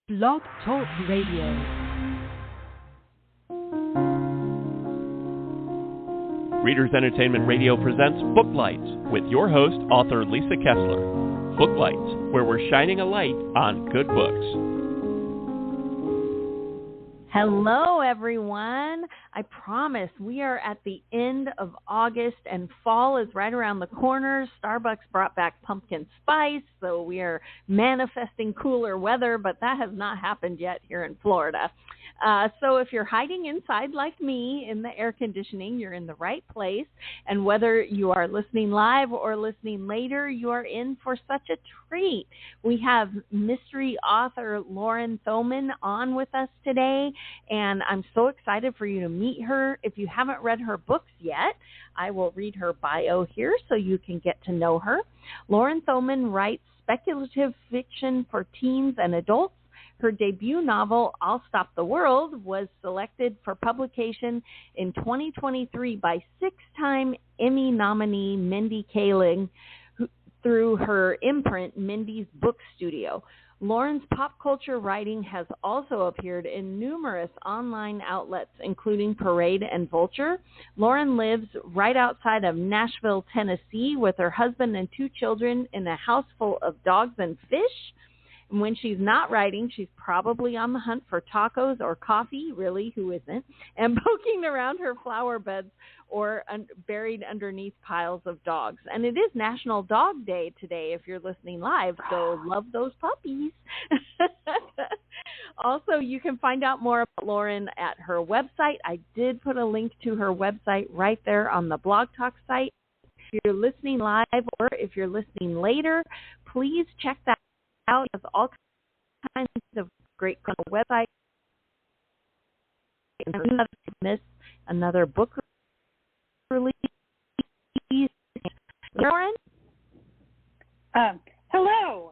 Blog Talk Radio. Readers Entertainment Radio presents Booklights with your host, author Lisa Kessler. Booklights, where we're shining a light on good books. Hello, everyone. I promise we are at the end of August and fall is right around the corner. Starbucks brought back pumpkin spice, so we are manifesting cooler weather, but that has not happened yet here in Florida. So if you're hiding inside like me in the air conditioning, you're in the right place. And whether you are listening live or listening later, you are in for such a treat. We have mystery author Lauren Thoman on with us today, and I'm so excited for you to meet her. If you haven't read her books yet, I will read her bio here so you can get to know her. Lauren Thoman writes speculative fiction for teens and adults. Her debut novel, I'll Stop the World, was selected for publication in 2023 by six-time Emmy nominee Mindy Kaling through her imprint, Mindy's Book Studio. Lauren's pop culture writing has also appeared in numerous online outlets, including Parade and Vulture. Lauren lives right outside of Nashville, Tennessee, with her husband and two children in a house full of dogs and fish. And when she's not writing, she's probably on the hunt for tacos or coffee, really, who isn't, and poking around her flower beds or buried underneath piles of dogs. And it is National Dog Day today if you're listening live, so love those puppies. Also, you can find out more about Lauren at her website. I did put a link to her website right there on the Blog Talk site. If you're listening live or if you're listening later, please check that out. It has all kinds of great websites. Miss another book release. Lauren? Hello.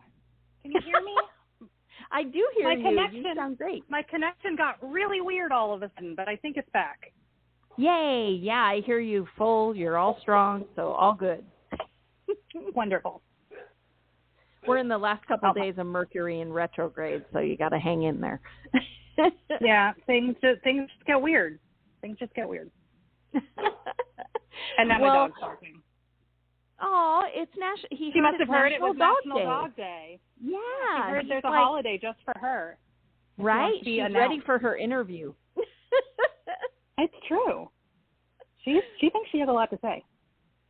Can you hear me? I do hear you. You sound great. My connection got really weird all of a sudden, but I think it's back. Yay. Yeah, I hear you full. You're all strong, so all good. Wonderful. We're in the last couple of days of Mercury in retrograde, so you got to hang in there. Yeah, things just get weird. Things just get weird. And now my dog's barking. Oh, it's She must have heard it was National Dog Day. Yeah. She heard there's a holiday just for her. Right? She's ready for her interview. It's true. She thinks she has a lot to say.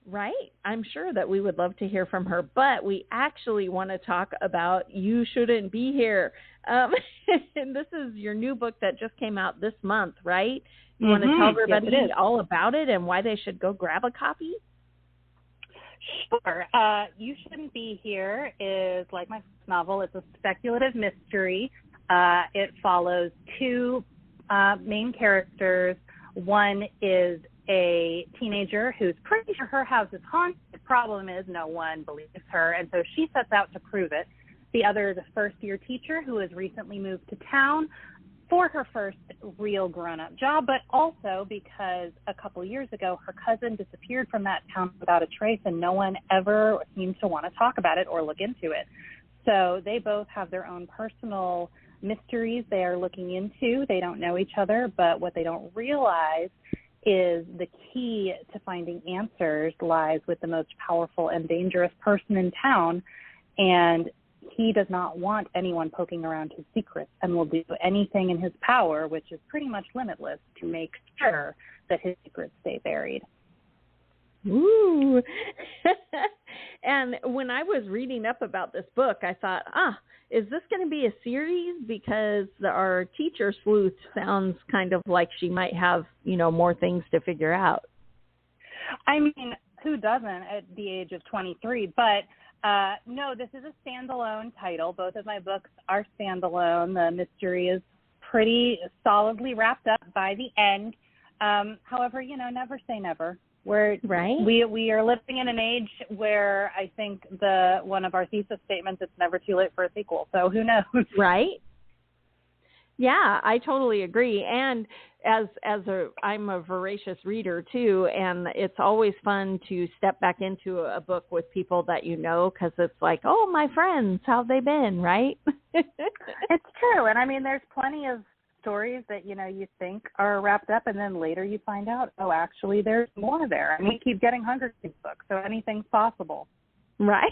Right. I'm sure that we would love to hear from her, but we actually want to talk about You Shouldn't Be Here. And this is your new book that just came out this month, right? You want to tell everybody all about it and why they should go grab a copy? Sure. You Shouldn't Be Here is, like my first novel, it's a speculative mystery. It follows two main characters. One is a teenager who's pretty sure her house is haunted. The problem is no one believes her, and so she sets out to prove it. The other is a first-year teacher who has recently moved to town for her first real grown-up job, but also because a couple years ago her cousin disappeared from that town without a trace, and no one ever seems to want to talk about it or look into it. So they both have their own personal mysteries they are looking into. They don't know each other, but what they don't realize is the key to finding answers lies with the most powerful and dangerous person in town, and he does not want anyone poking around his secrets and will do anything in his power, which is pretty much limitless, to make sure that his secrets stay buried. Ooh. And when I was reading up about this book, I thought, is this going to be a series? Because our teacher sleuth sounds kind of like she might have, more things to figure out. I mean, who doesn't at the age of 23? But no, this is a standalone title. Both of my books are standalone. The mystery is pretty solidly wrapped up by the end. However, never say never. We are living in an age where I think one of our thesis statements, it's never too late for a sequel. So who knows? Right. Yeah, I totally agree. And I'm a voracious reader too, and it's always fun to step back into a book with people that you know, because it's like, oh, my friends, how've they been, right? It's true, and I mean, there's plenty of stories that you think are wrapped up, and then later you find out, oh, actually, there's more there. And we keep getting Hunger Games books, so anything's possible. Right.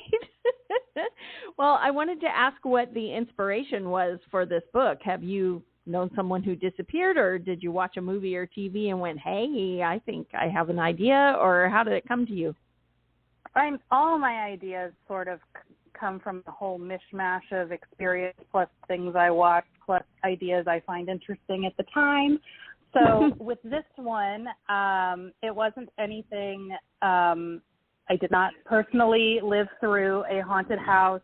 Well, I wanted to ask what the inspiration was for this book. Have you known someone who disappeared, or did you watch a movie or TV and went, hey, I think I have an idea, or how did it come to you? All my ideas sort of come from the whole mishmash of experience plus things I watch plus ideas I find interesting at the time. So with this one, it wasn't anything. I did not personally live through a haunted house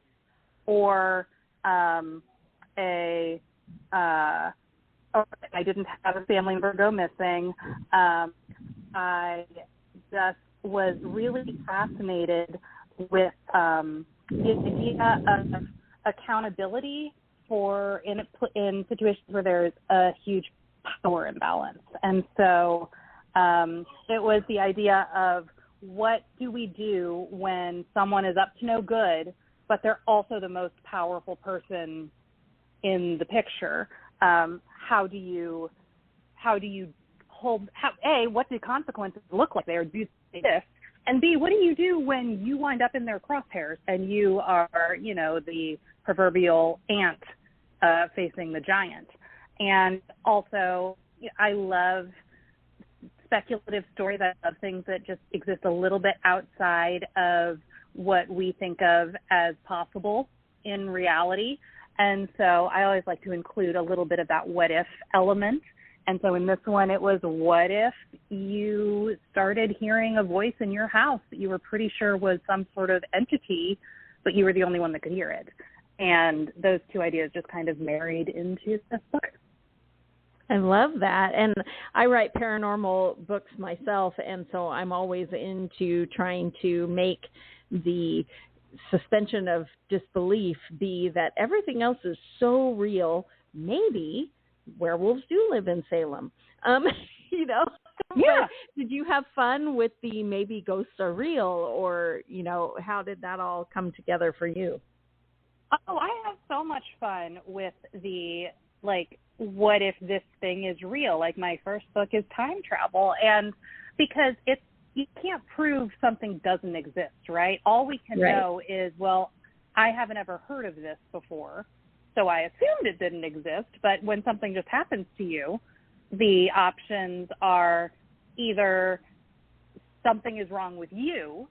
or I didn't have a family member go missing. I just was really fascinated with the idea of accountability in situations where there's a huge power imbalance. And so it was the idea of, what do we do when someone is up to no good, but they're also the most powerful person in the picture? How do you hold? What do consequences look like there? Do this, and B, what do you do when you wind up in their crosshairs and you are, the proverbial ant facing the giant? And also, I love speculative stories. I love things that just exist a little bit outside of what we think of as possible in reality. And so I always like to include a little bit of that what if element. And so in this one, it was, what if you started hearing a voice in your house that you were pretty sure was some sort of entity, but you were the only one that could hear it? And those two ideas just kind of married into this book. I love that. And I write paranormal books myself, and so I'm always into trying to make the suspension of disbelief be that everything else is so real. Maybe werewolves do live in Salem. Yeah. But did you have fun with the maybe ghosts are real, or, how did that all come together for you? Oh, I have so much fun with the, what if this thing is real? Like, my first book is time travel, and because you can't prove something doesn't exist, right? All we can know is, well, I haven't ever heard of this before, so I assumed it didn't exist. But when something just happens to you, the options are either something is wrong with you,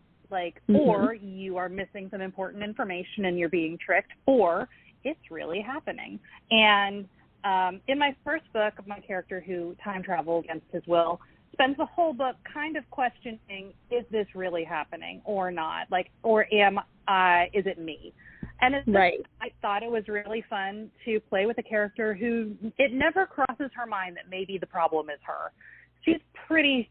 or you are missing some important information and you're being tricked, or it's really happening. And in my first book, my character who time traveled against his will spends the whole book kind of questioning, is this really happening or not? Or is it me? And I thought it was really fun to play with a character who, it never crosses her mind that maybe the problem is her. She's pretty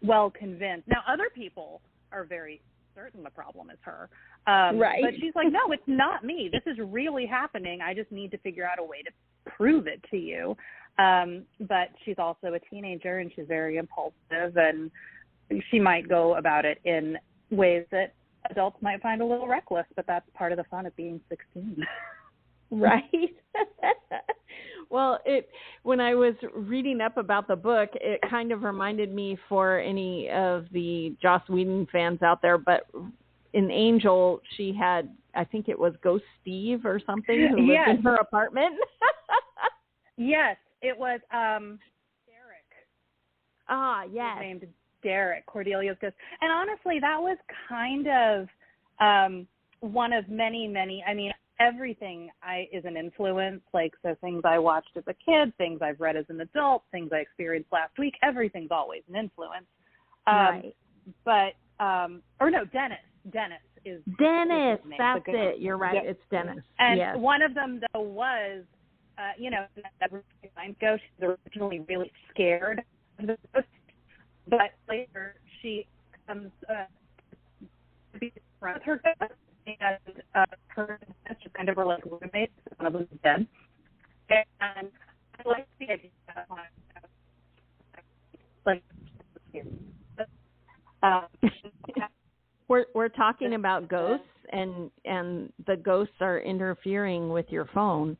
well convinced. Now, other people are very certain the problem is her. But she's like, no, it's not me. This is really happening. I just need to figure out a way to prove it to you. But she's also a teenager, and she's very impulsive, and she might go about it in ways that adults might find a little reckless, but that's part of the fun of being 16. Right. Well, when I was reading up about the book, it kind of reminded me, for any of the Joss Whedon fans out there, but in Angel, she had, I think it was Ghost Steve or something, who lived in her apartment. Yes, it was Derek. Ah, yes. He was named Derek, Cordelia's ghost. And honestly, that was kind of one of many, I mean, everything is an influence, so things I watched as a kid, things I've read as an adult, things I experienced last week, everything's always an influence. But, Dennis. Dennis is Dennis, his name, that's it. You're right. It's Dennis. And one of them, though, was, that ghost, she was originally really scared of the ghost, but later she comes to be friends with her ghost, and her and just kind of were like roommates. One of them is dead. And I like the idea of We're talking about ghosts, and the ghosts are interfering with your phone.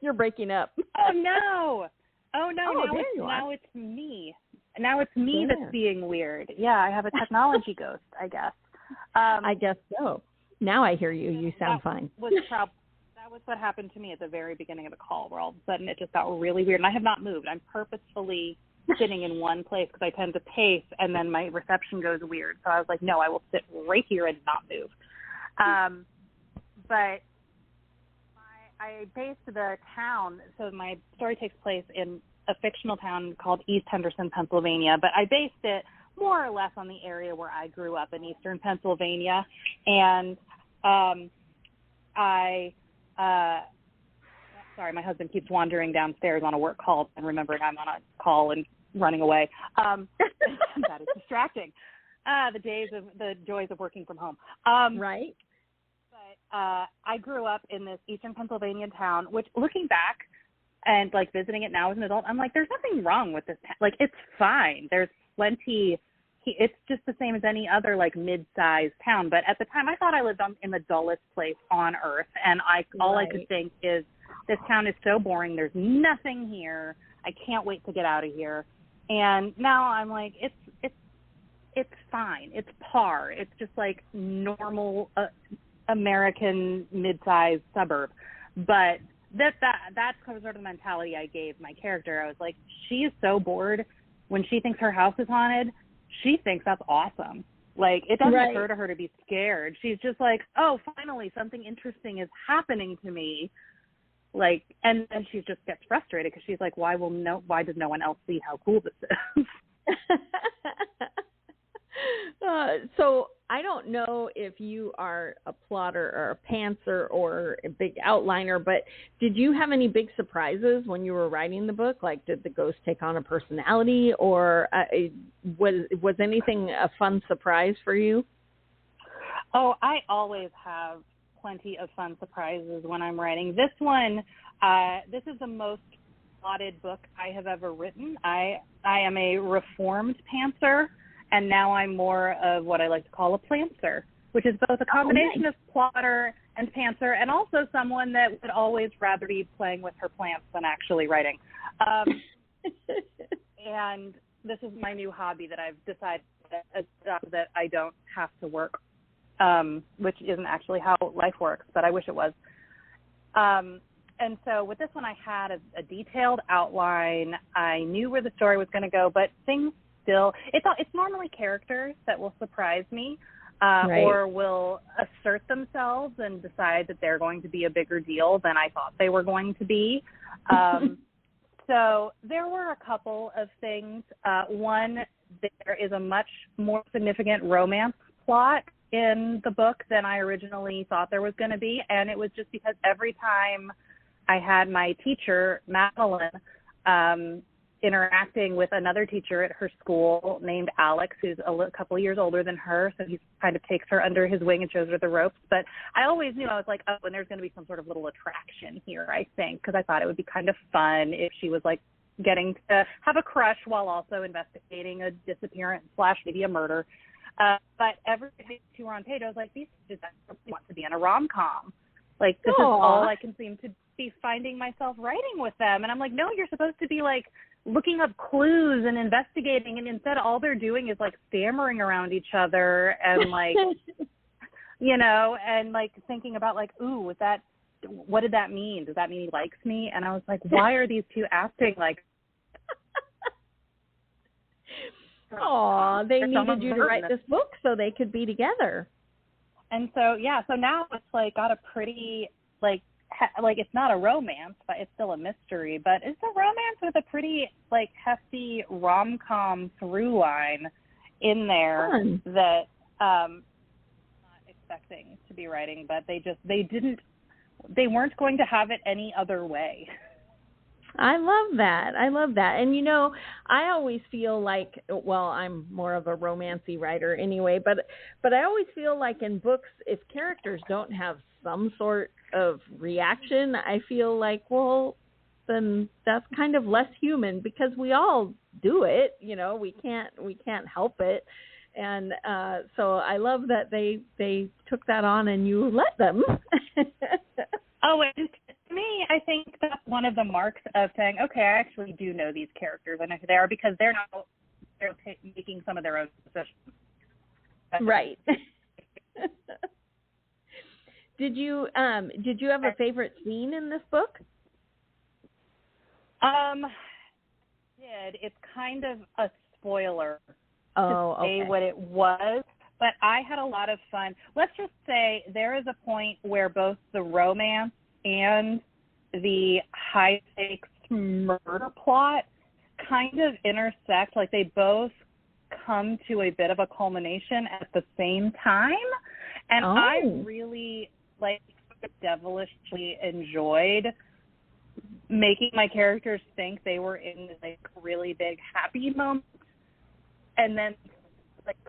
You're breaking up. Oh no! Oh no! Oh, now it's me. Now it's me that's being weird. Yeah, I have a technology ghost, I guess. I guess so. Now I hear you. You sound fine. That was what happened to me at the very beginning of the call, where all of a sudden it just got really weird. And I have not moved. I'm purposefully sitting in one place because I tend to pace, and then my reception goes weird. So I was like, no, I will sit right here and not move. But I based the town, so my story takes place in a fictional town called East Henderson, Pennsylvania, but I based it more or less on the area where I grew up in eastern Pennsylvania. And sorry, my husband keeps wandering downstairs on a work call and remembering I'm on a call and running away. That is distracting. The joys of working from home. Right. But I grew up in this eastern Pennsylvania town, which, looking back and like visiting it now as an adult, I'm like, there's nothing wrong with this town. Like, it's fine. There's plenty. It's just the same as any other like mid-sized town. But at the time, I thought I lived in the dullest place on earth, and all I could think is, this town is so boring. There's nothing here. I can't wait to get out of here. And now I'm like, it's fine. It's par. It's just like normal American mid-sized suburb. But that's sort of the mentality I gave my character. I was like, she is so bored. When she thinks her house is haunted, she thinks that's awesome. Like, it doesn't occur to her to be scared. She's just like, oh, finally something interesting is happening to me. Like, and then she just gets frustrated because she's like, why does no one else see how cool this is? So I don't know if you are a plotter or a pantser or a big outliner, but did you have any big surprises when you were writing the book? Like, did the ghost take on a personality, or was anything a fun surprise for you? Oh, I always have plenty of fun surprises when I'm writing. This one, this is the most plotted book I have ever written. I am a reformed pantser, and now I'm more of what I like to call a plantser, which is both a combination of plotter and pantser, and also someone that would always rather be playing with her plants than actually writing. And this is my new hobby that I've decided that I don't have to work, which isn't actually how life works, but I wish it was. And so with this one, I had a detailed outline. I knew where the story was going to go, but things still, it's normally characters that will surprise me, or will assert themselves and decide that they're going to be a bigger deal than I thought they were going to be. So there were a couple of things. One, there is a much more significant romance plot in the book than I originally thought there was going to be, and it was just because every time I had my teacher, Madeline, interacting with another teacher at her school named Alex, who's a couple of years older than her, so he kind of takes her under his wing and shows her the ropes. But I always knew, I was like, oh, and there's going to be some sort of little attraction here, I think, because I thought it would be kind of fun if she was like getting to have a crush while also investigating a disappearance / maybe a murder. But every time we were on page, I was like, these just want to be in a rom-com. Like, this is all I can seem to be finding myself writing with them. And I'm like, no, you're supposed to be like looking up clues and investigating, and instead all they're doing is like stammering around each other and like you know, and like thinking about like, ooh, what did that mean? Does that mean he likes me? And I was like, why are these two acting like they needed you to write this book so they could be together. And so so now it's like got a pretty like it's not a romance, but it's still a mystery, but it's a romance with a pretty like hefty rom-com through line in there. Fun. That I'm not expecting to be writing, but they weren't going to have it any other way. I love that. And, you know, I always feel like, well, I'm more of a romancy writer anyway, but I always feel like in books, if characters don't have some sort of reaction, I feel like, well, then that's kind of less human, because we all do it. You know, we can't help it. And so I love that they took that on and you let them. Oh, and to me, I think that's one of the marks of saying, okay, I actually do know these characters and who they are, because they're making some of their own decisions. Right. Did you have a favorite scene in this book? It's kind of a spoiler to say what it was, but I had a lot of fun. Let's just say there is a point where both the romance and the high stakes murder plot kind of intersect. Like, they both come to a bit of a culmination at the same time, and I really devilishly enjoyed making my characters think they were in really big happy moments, and then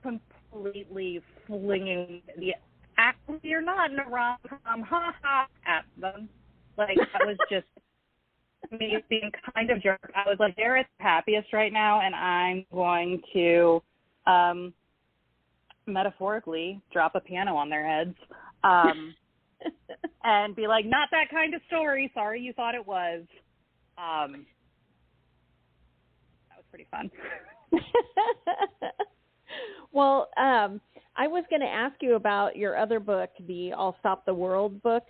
completely flinging the actually you're not in a rom-com at them. That was just me being kind of jerk. I was like, they're at the happiest right now, and I'm going to metaphorically drop a piano on their heads and be like, not that kind of story. Sorry you thought it was. That was pretty fun. Well, I was going to ask you about your other book, the I'll Stop the World book.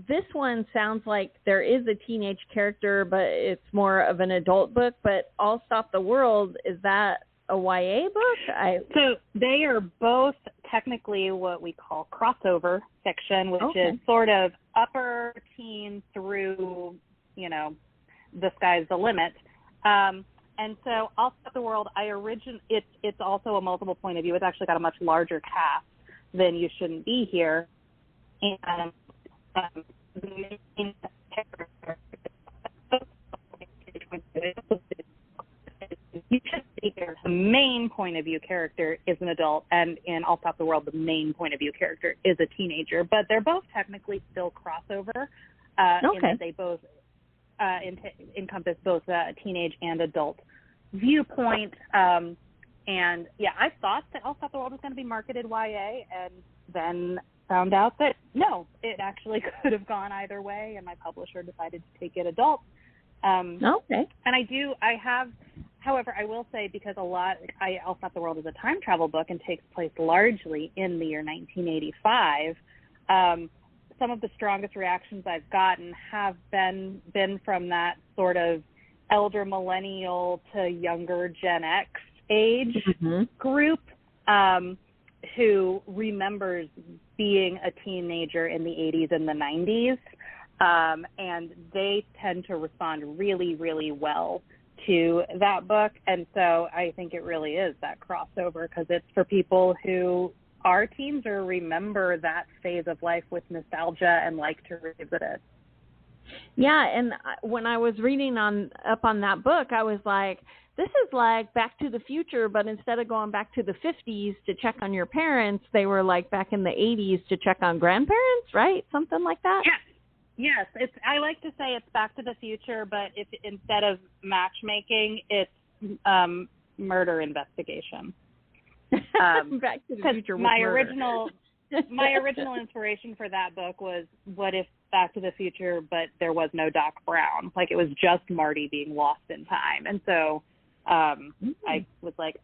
This one sounds like there is a teenage character, but it's more of an adult book. But I'll Stop the World, is that a YA book? So they are both technically what we call crossover fiction, which is sort of upper teen through, the sky's the limit. And so I'll Stop the World, it's also a multiple point of view. It's actually got a much larger cast than You Shouldn't Be Here. And the main character, You Shouldn't Be Here, the main point of view character is an adult, and in I'll Stop the World, the main point of view character is a teenager. But they're both technically still crossover in that they both encompass both a teenage and adult viewpoint. And I thought that I'll Stop the World was going to be marketed YA, and then found out that no, it actually could have gone either way, and my publisher decided to take it adult. And however, I will say, because I'll Stop the World is a time travel book and takes place largely in the year 1985. Some of the strongest reactions I've gotten have been from that sort of elder millennial to younger Gen X age group who remembers being a teenager in the 80s and the 90s. And they tend to respond really, really well to that book. And so I think it really is that crossover, because it's for people who are teens or remember that phase of life with nostalgia and like to revisit it. Yeah, and when I was reading up on that book, I was like, this is like Back to the Future, but instead of going back to the 50s to check on your parents, they were like back in the 80s to check on grandparents, right? Something like that? Yes. I like to say it's Back to the Future, but if instead of matchmaking, it's murder investigation. Back to the Future with my original inspiration for that book was, what if Back to the Future, but there was no Doc Brown? Like, it was just Marty being lost in time. And so I was like,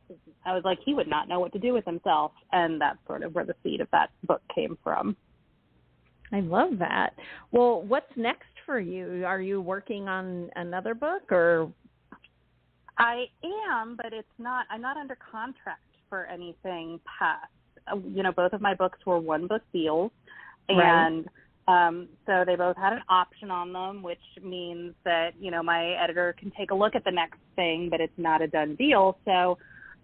he would not know what to do with himself. And that's sort of where the seed of that book came from. I love that. Well, what's next for you? Are you working on another book, or? I am, but I'm not under contract for anything past. Both of my books were one-book deals, and so they both had an option on them, which means that, my editor can take a look at the next thing, but it's not a done deal. So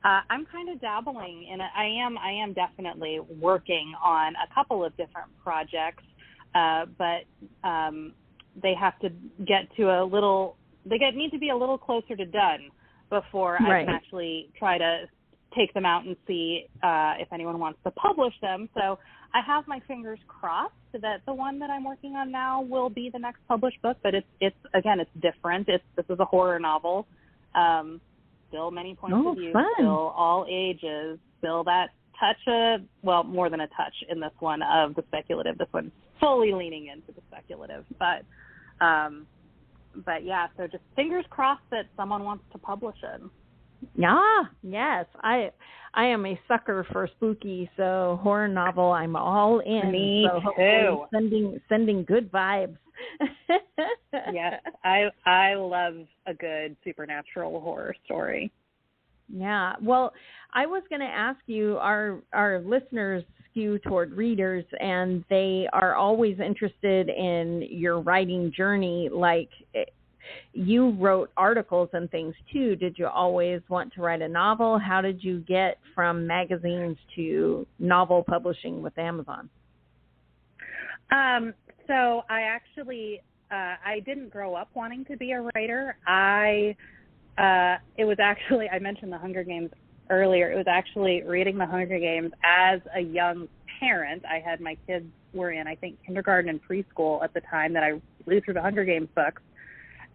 I'm kind of dabbling in it. I am definitely working on a couple of different projects, but they have to get to need to be a little closer to done before I can actually try to take them out and see if anyone wants to publish them. So I have my fingers crossed that the one that I'm working on now will be the next published book, but it's different. This is a horror novel. Still many points of view, still all ages. still that touch more than a touch in this one of the speculative. This one's fully leaning into the speculative. But yeah, so just fingers crossed that someone wants to publish it. Yeah, yes. I am a sucker for spooky, so horror novel, I'm all in. Me so too. Sending good vibes. Yes, I love a good supernatural horror story. Yeah. Well, I was going to ask you, our listeners skew toward readers, and they are always interested in your writing journey. Like, you wrote articles and things too. Did you always want to write a novel? How did you get from magazines to novel publishing with Amazon? So I actually, I didn't grow up wanting to be a writer. It was actually, I mentioned the Hunger Games earlier. It was actually reading the Hunger Games as a young parent. I had my kids were in, I think, kindergarten and preschool at the time that I flew through the Hunger Games books.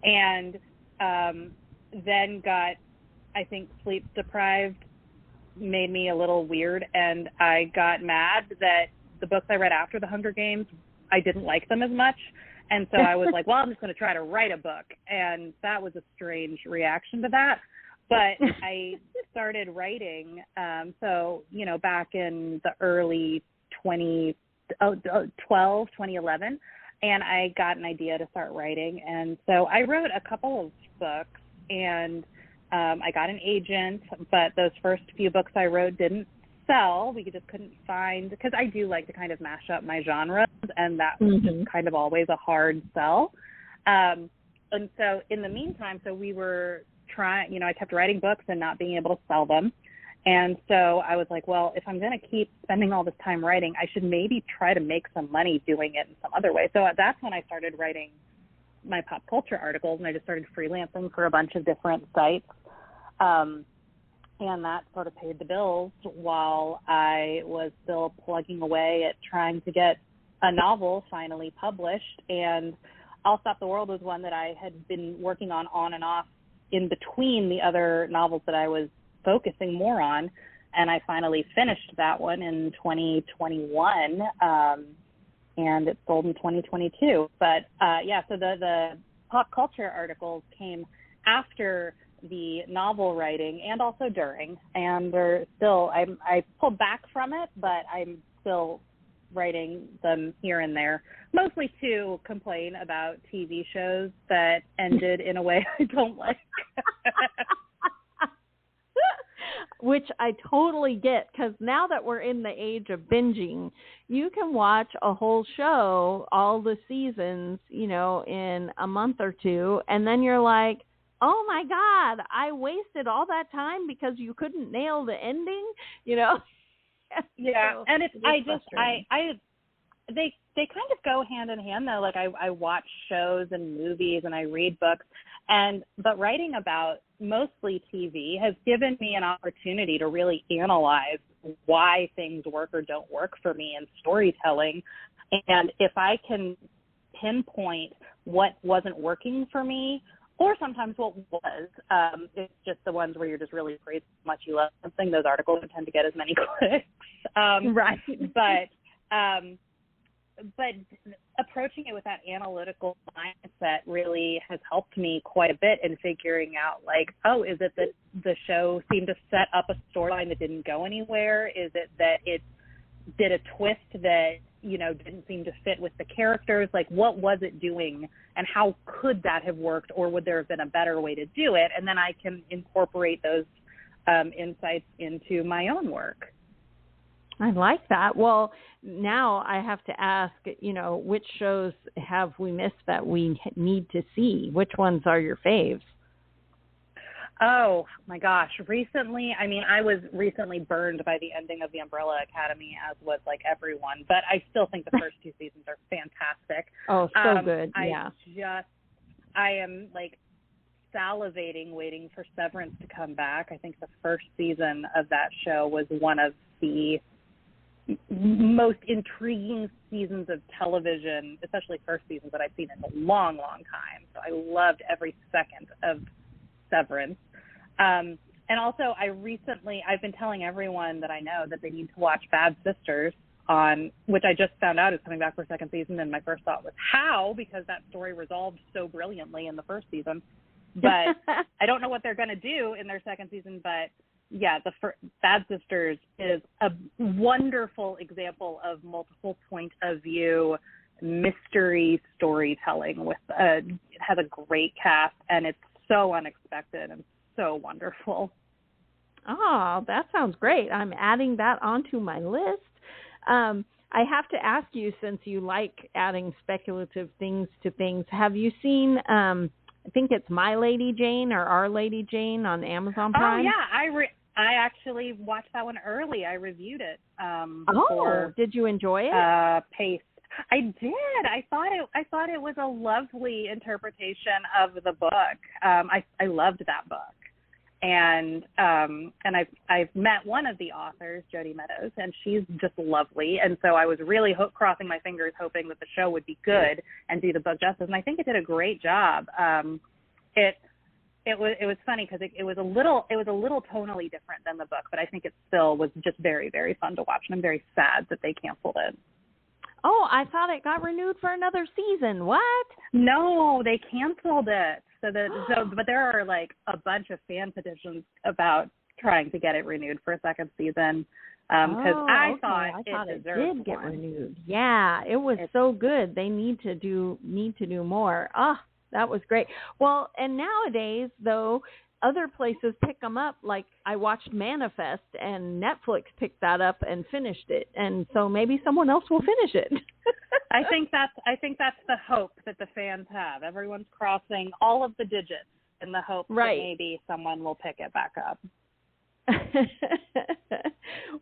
And then got, I think, sleep deprived, made me a little weird, and I got mad that the books I read after the Hunger Games, I didn't like them as much. And so I was like, well, I'm just going to try to write a book. And that was a strange reaction to that. But I started writing, back in the early 2011. And I got an idea to start writing. And so I wrote a couple of books, and I got an agent, but those first few books I wrote didn't sell. We just couldn't find, because I do like to kind of mash up my genres, and that was just kind of always a hard sell. And so in the meantime, we were trying, I kept writing books and not being able to sell them. And so I was like, well, if I'm going to keep spending all this time writing, I should maybe try to make some money doing it in some other way. So that's when I started writing my pop culture articles, and I just started freelancing for a bunch of different sites. And that sort of paid the bills while I was still plugging away at trying to get a novel finally published. And I'll Stop the World was one that I had been working on and off in between the other novels that I was focusing more on, and I finally finished that one in 2021, and it sold in 2022. But so the pop culture articles came after the novel writing and also during, and they're still, I pulled back from it, but I'm still writing them here and there, mostly to complain about TV shows that ended in a way I don't like. Which I totally get, because now that we're in the age of binging, you can watch a whole show, all the seasons, in a month or two, and then you're like, oh my God, I wasted all that time because you couldn't nail the ending, Yeah, so and they kind of go hand in hand though. Like I watch shows and movies and I read books, but writing about mostly TV has given me an opportunity to really analyze why things work or don't work for me in storytelling. And if I can pinpoint what wasn't working for me, or sometimes what was, it's just the ones where you're just really praised how much you love something, those articles don't tend to get as many clicks. Right. But approaching it with that analytical mindset really has helped me quite a bit in figuring out, like, oh, is it that the show seemed to set up a storyline that didn't go anywhere? Is it that it did a twist that, didn't seem to fit with the characters? Like, what was it doing, and how could that have worked, or would there have been a better way to do it? And then I can incorporate those insights into my own work. I like that. Well, now I have to ask, which shows have we missed that we need to see? Which ones are your faves? Oh, my gosh. Recently, I was recently burned by the ending of The Umbrella Academy, as was like everyone, but I still think the first two seasons are fantastic. Oh, so good. Yeah. I am like salivating waiting for Severance to come back. I think the first season of that show was one of the most intriguing seasons of television, especially first seasons, that I've seen in a long, long time. So I loved every second of Severance. also I've been telling everyone that I know that they need to watch Bad Sisters, on which I just found out is coming back for a second season, and my first thought was how, because that story resolved so brilliantly in the first season. But I don't know what they're going to do in their second season, but yeah, Bad Sisters is a wonderful example of multiple point of view mystery storytelling it has a great cast, and it's so unexpected and so wonderful. Oh, that sounds great. I'm adding that onto my list. I have to ask you, since you like adding speculative things to things, have you seen, I think it's My Lady Jane or Our Lady Jane on Amazon Prime? Oh, yeah. I actually watched that one early. I reviewed it. Did you enjoy it? Pace. I did. I thought it was a lovely interpretation of the book. I loved that book. And I've met one of the authors, Jody Meadows, and she's just lovely. And so I was really crossing my fingers, hoping that the show would be good and do the book justice. And I think it did a great job. It was funny because it was a little tonally different than the book, but I think it still was just very, very fun to watch. And I'm very sad that they canceled it. Oh, I thought it got renewed for another season. What? No, they canceled it. But there are like a bunch of fan petitions about trying to get it renewed for a second season. Because I thought it did get renewed. Yeah, it was so good. They need to do more. That was great. Well, and nowadays though, other places pick them up. Like I watched Manifest, and Netflix picked that up and finished it. And so maybe someone else will finish it. I think that's the hope that the fans have. Everyone's crossing all of the digits in the hope that maybe someone will pick it back up.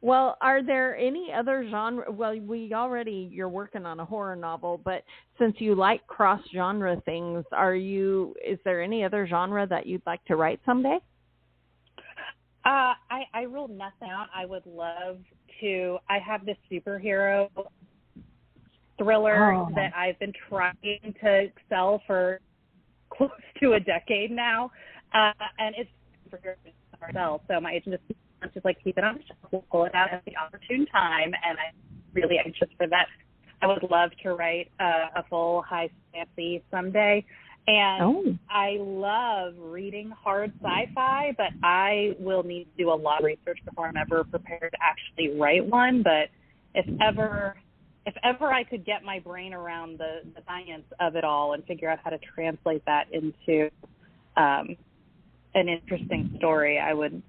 Well, are there any other genre? Well, you're working on a horror novel, but since you like cross-genre things, is there any other genre that you'd like to write someday? I ruled nothing out. I would love to. I have this superhero thriller that I've been trying to sell for close to a decade now, and it's for ourselves. So my agent just like keep it on the shelf. We'll pull it out at the opportune time, and I'm really anxious for that. I would love to write a full high fantasy someday. And I love reading hard sci-fi, but I will need to do a lot of research before I'm ever prepared to actually write one. But if ever I could get my brain around the science of it all and figure out how to translate that into an interesting story, I would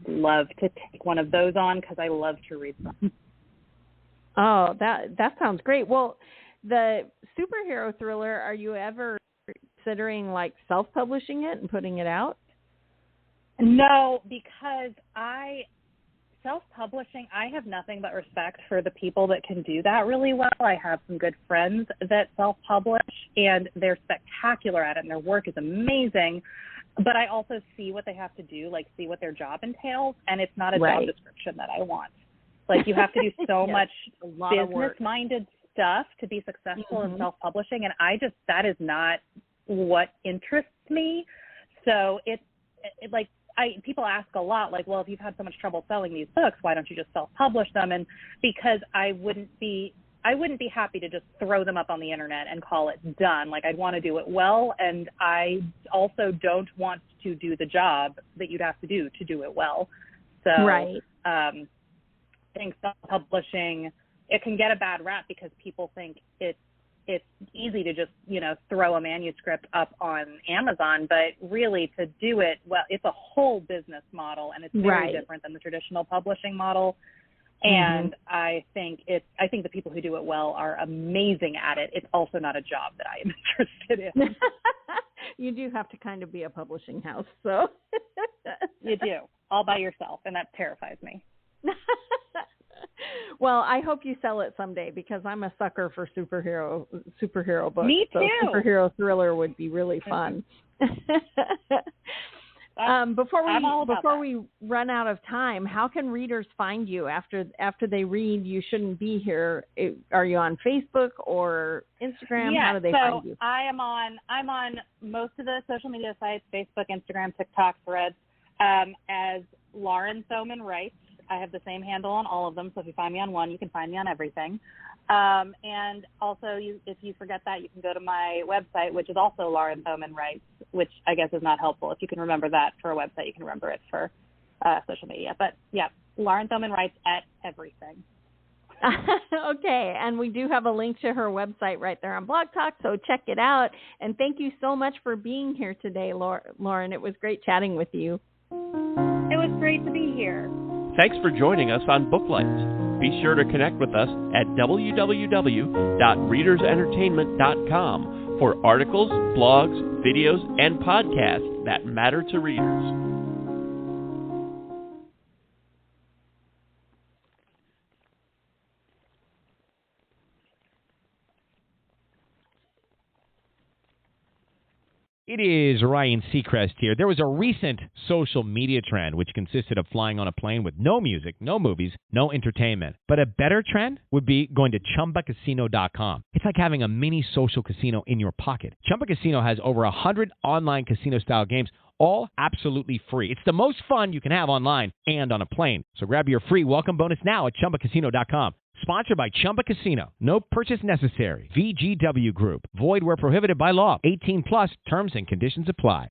love to take one of those on, because I love to read them. Oh, that sounds great. Well, the superhero thriller, are you ever considering like self-publishing it and putting it out? No, because self-publishing, I have nothing but respect for the people that can do that really well. I have some good friends that self-publish, and they're spectacular at it, and their work is amazing. But I also see what they have to do, like see what their job entails, and it's not a job description that I want. Like you have to do so much business-minded stuff to be successful in self-publishing, and that is not what interests me. So people ask a lot, like, well, if you've had so much trouble selling these books, why don't you just self-publish them? And because I wouldn't be happy to just throw them up on the internet and call it done. Like I'd want to do it well, and I also don't want to do the job that you'd have to do it well. So I think self-publishing, it can get a bad rap because people think it's easy to just, throw a manuscript up on Amazon, but really to do it well, it's a whole business model, and it's very different than the traditional publishing model. And I think the people who do it well are amazing at it. It's also not a job that I am interested in. You do have to kind of be a publishing house, so. You do, all by yourself, and that terrifies me. Well, I hope you sell it someday, because I'm a sucker for superhero books. Me too. So superhero thriller would be really fun. Before we run out of time, how can readers find you after they read You Shouldn't Be Here? Are you on Facebook or Instagram? Yeah, how do they find you? I'm on most of the social media sites: Facebook, Instagram, TikTok, Threads. as Lauren Thoman Writes. I have the same handle on all of them, so if you find me on one, you can find me on everything. And also, if you forget that, you can go to my website, which is also Lauren Thoman Writes, which I guess is not helpful. If you can remember that for a website, you can remember it for social media. But, yeah, Lauren Thoman Writes at everything. Okay, and we do have a link to her website right there on Blog Talk, so check it out. And thank you so much for being here today, Lauren. It was great chatting with you. It was great to be here. Thanks for joining us on Booklights. Be sure to connect with us at www.readersentertainment.com for articles, blogs, videos, and podcasts that matter to readers. It is Ryan Seacrest here. There was a recent social media trend which consisted of flying on a plane with no music, no movies, no entertainment. But a better trend would be going to ChumbaCasino.com. It's like having a mini social casino in your pocket. Chumba Casino has over 100 online casino-style games, all absolutely free. It's the most fun you can have online and on a plane. So grab your free welcome bonus now at ChumbaCasino.com. Sponsored by Chumba Casino. No purchase necessary. VGW Group. Void where prohibited by law. 18 plus. Terms and conditions apply.